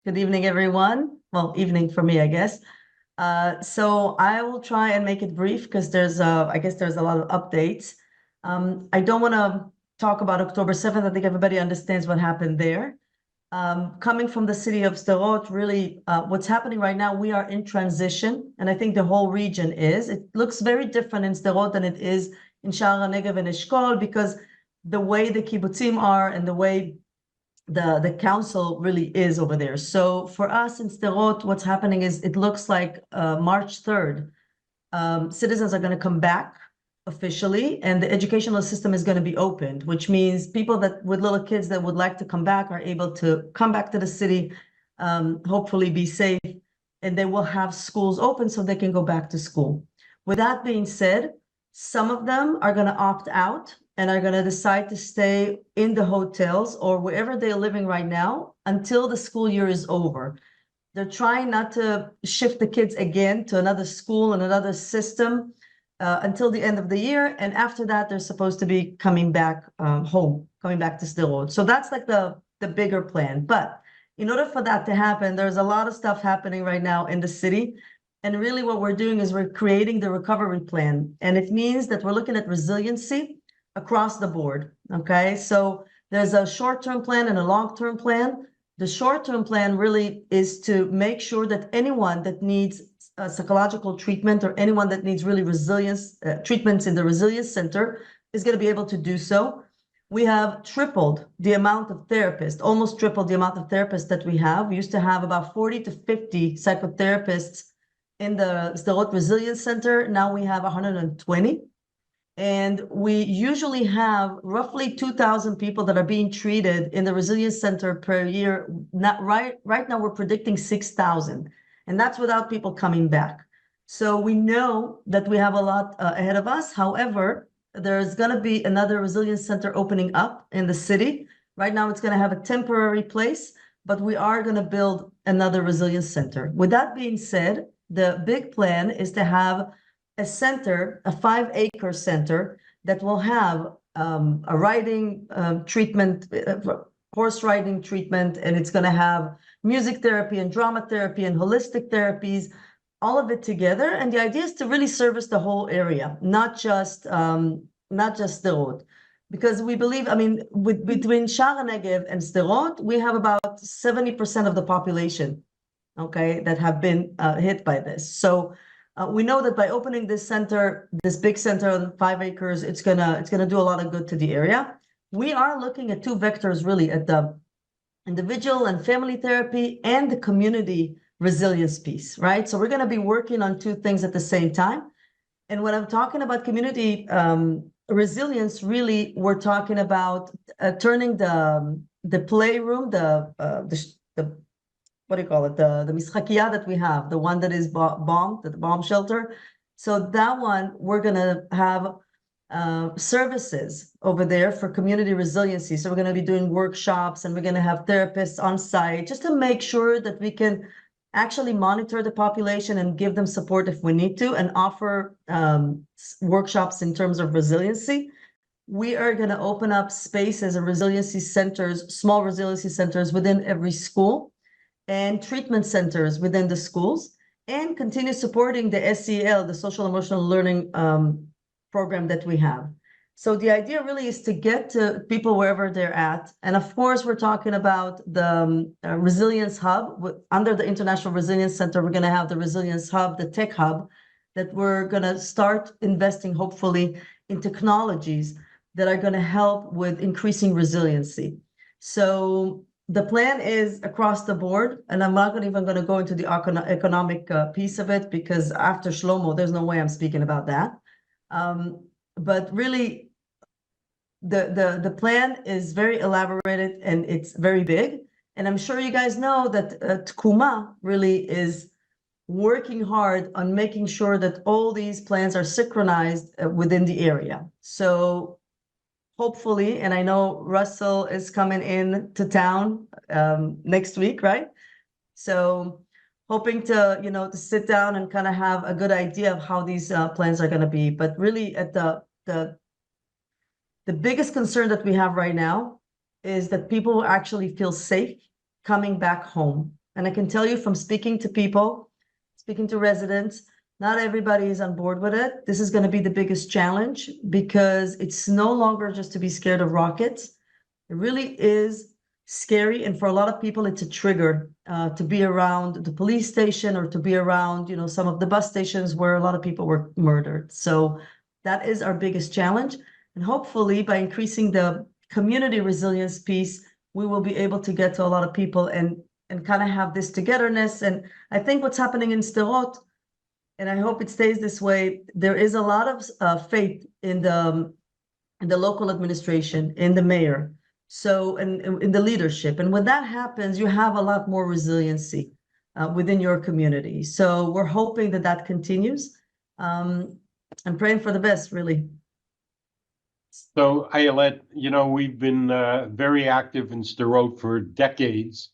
Good evening, everyone. Well, evening for me, I guess. So I will try and make it brief because I guess there's a lot of updates. I don't want to talk about October 7th. I think everybody understands what happened there. Coming from the city of Sderot, really, what's happening right now, we are in transition, and I think the whole region is. It looks very different in Sderot than it is in Sha'ar HaNegev and Eshkol because the way the kibbutzim are and the way the council really is over there. So for us in Sderot, what's happening is it looks like March 3rd, citizens are going to come back officially, and the educational system is going to be opened, which means people that with little kids that would like to come back are able to come back to the city, hopefully be safe, and they will have schools open so they can go back to school. With that being said, some of them are going to opt out and are going to decide to stay in the hotels or wherever they're living right now until the school year is over. They're trying not to shift the kids again to another school and another system until the end of the year. And after that, they're supposed to be coming back home, coming back to Sderot. So that's like the bigger plan. But in order for that to happen, there's a lot of stuff happening right now in the city. And really what we're doing is we're creating the recovery plan. And it means that we're looking at resiliency across the board, okay? So there's a short-term plan and a long-term plan. The short-term plan really is to make sure that anyone that needs psychological treatment or anyone that needs really resilience treatments in the resilience center is going to be able to do so. We have tripled the amount of therapists, almost tripled the amount of therapists that we have. We used to have about 40 to 50 psychotherapists in the Sderot Resilience Center. Now we have 120. And we usually have roughly 2,000 people that are being treated in the Resilience Center per year. Right now, we're predicting 6,000, and that's without people coming back. So we know that we have a lot ahead of us. However, there's going to be another Resilience Center opening up in the city. Right now, it's going to have a temporary place, but we are going to build another Resilience Center. With that being said, the big plan is to have a center, a 5-acre center that will have a riding treatment, horse riding treatment, and it's going to have music therapy and drama therapy and holistic therapies, all of it together. And the idea is to really service the whole area, not just Sderot, because we believe, I mean, between Sha'ar HaNegev and Sderot, we have about 70% of the population, okay, that have been hit by this. So we know that by opening this center, this big center on 5 acres, it's gonna do a lot of good to the area. We are looking at two vectors really, at the individual and family therapy and the community resilience piece, right? So we're gonna be working on two things at the same time. And when I'm talking about community resilience, really, we're talking about turning the playroom, the what do you call it? The mischakia that we have, the one that is bombed, the bomb shelter. So that one, we're gonna have services over there for community resiliency. So we're gonna be doing workshops and we're gonna have therapists on site just to make sure that we can actually monitor the population and give them support if we need to, and offer workshops in terms of resiliency. We are gonna open up spaces and resiliency centers, small resiliency centers within every school, and treatment centers within the schools, and continue supporting the SEL, the social emotional learning program that we have. So the idea really is to get to people wherever they're at. And of course, we're talking about the Resilience Hub. Under the International Resilience Center, we're going to have the Resilience Hub, the Tech Hub, that we're going to start investing, hopefully, in technologies that are going to help with increasing resiliency. So the plan is across the board, and I'm not even going to go into the economic piece of it, because after Shlomo, there's no way I'm speaking about that. But really, the plan is very elaborated and it's very big. And I'm sure you guys know that Tkuma really is working hard on making sure that all these plans are synchronized within the area. So hopefully, and I know Russell is coming in to town next week, right? So hoping to, to sit down and kind of have a good idea of how these plans are going to be. But really, at the biggest concern that we have right now is that people actually feel safe coming back home. And I can tell you from speaking to people, speaking to residents, not everybody is on board with it. This is going to be the biggest challenge because it's no longer just to be scared of rockets. It really is scary. And for a lot of people, it's a trigger to be around the police station or to be around, some of the bus stations where a lot of people were murdered. So that is our biggest challenge. And hopefully by increasing the community resilience piece, we will be able to get to a lot of people and kind of have this togetherness. And I think what's happening in Sderot, and I hope it stays this way, there is a lot of faith in the local administration, in the mayor, so and in the leadership. And when that happens, you have a lot more resiliency within your community. So we're hoping that that continues. I'm praying for the best, really. So, Ayelet, we've been very active in Sderot for decades.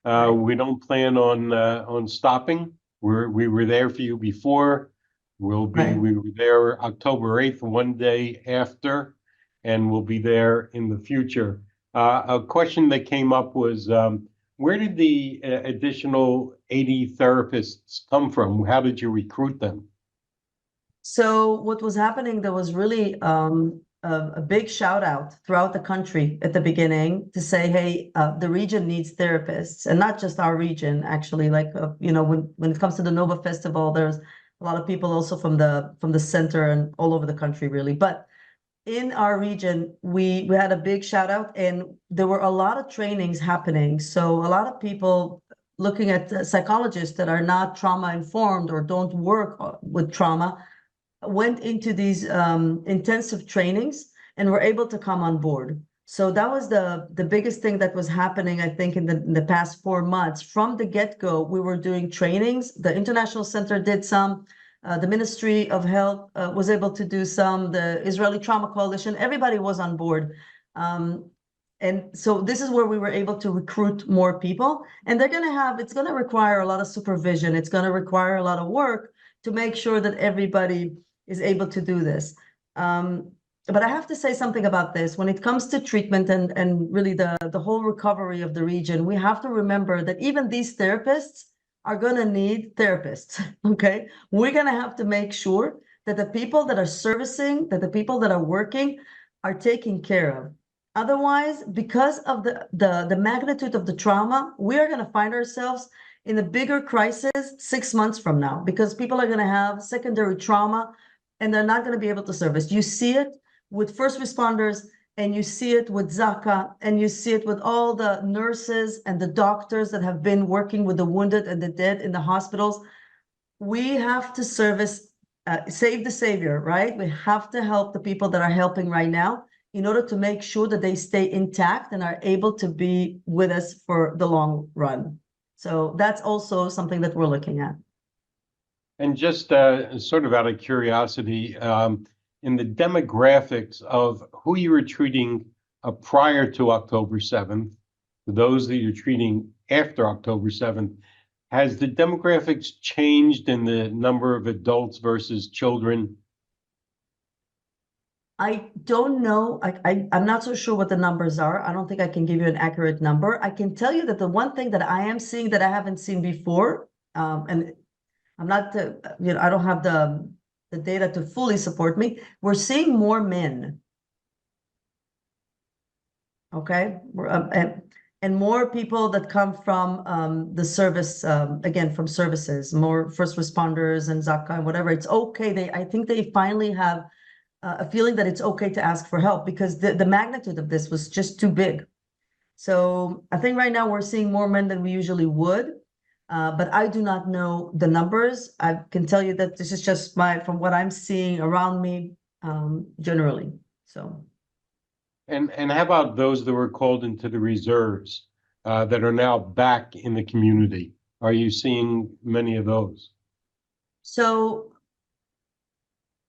We don't plan on stopping. We were there for you before. We were there October 8th, one day after, and we'll be there in the future. A question that came up was, where did the additional 80 therapists come from? How did you recruit them? So what was happening, there was really a big shout out throughout the country at the beginning to say, hey, the region needs therapists, and not just our region, actually. Like, when it comes to the Nova Festival, there's a lot of people also from the center and all over the country, really. But in our region, we had a big shout out, and there were a lot of trainings happening. So a lot of people looking at psychologists that are not trauma informed or don't work with trauma went into these intensive trainings and were able to come on board. So that was the biggest thing that was happening, I think, in the past 4 months. From the get-go, we were doing trainings. The International Center did some. The Ministry of Health was able to do some. The Israeli Trauma Coalition, everybody was on board. And so this is where we were able to recruit more people. And it's going to require a lot of supervision. It's going to require a lot of work to make sure that everybody is able to do this. But I have to say something about this. When it comes to treatment and really the whole recovery of the region, we have to remember that even these therapists are going to need therapists, okay? We're going to have to make sure that the people that are servicing, that the people that are working are taken care of. Otherwise, because of the magnitude of the trauma, we are going to find ourselves in a bigger crisis 6 months from now, because people are going to have secondary trauma and they're not going to be able to service. You see it with first responders, and you see it with Zaka, and you see it with all the nurses and the doctors that have been working with the wounded and the dead in the hospitals. We have to save the savior, right? We have to help the people that are helping right now in order to make sure that they stay intact and are able to be with us for the long run. So that's also something that we're looking at. And just sort of out of curiosity, in the demographics of who you were treating prior to October 7th, those that you're treating after October 7th, has the demographics changed in the number of adults versus children? I don't know. I'm not so sure what the numbers are. I don't think I can give you an accurate number. I can tell you that the one thing that I am seeing that I haven't seen before, and I'm not, I don't have the data to fully support me. We're seeing more men. Okay, and more people that come from the service, again, from services, more first responders and Zaka and whatever. It's okay. I think they finally have a feeling that it's okay to ask for help, because the magnitude of this was just too big. So I think right now we're seeing more men than we usually would. But I do not know the numbers. I can tell you that this is just from what I'm seeing around me, generally. So. And how about those that were called into the reserves that are now back in the community? Are you seeing many of those? So,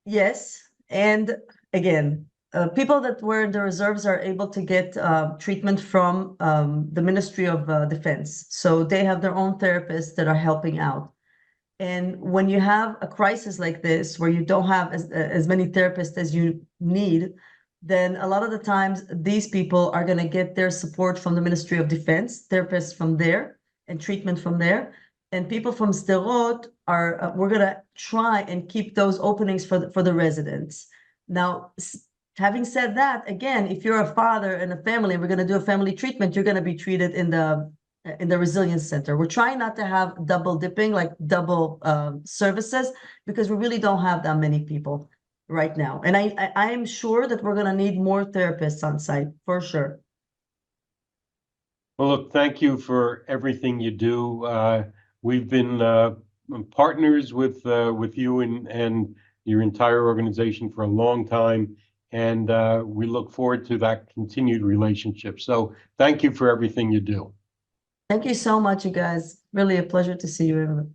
yes. And again, people that were in the reserves are able to get treatment from the Ministry of Defense. So they have their own therapists that are helping out. And when you have a crisis like this, where you don't have as many therapists as you need, then a lot of the times these people are going to get their support from the Ministry of Defense, therapists from there, and treatment from there. And people from Sderot are, we're gonna try and keep those openings for the residents. Now, having said that, again, if you're a father and a family, and we're gonna do a family treatment, you're gonna be treated in the resilience center. We're trying not to have double dipping, like double services, because we really don't have that many people right now. And I am sure that we're gonna need more therapists on site, for sure. Well, look, thank you for everything you do. We've been partners with you and your entire organization for a long time, and we look forward to that continued relationship. So thank you for everything you do. Thank you so much, you guys. Really a pleasure to see you.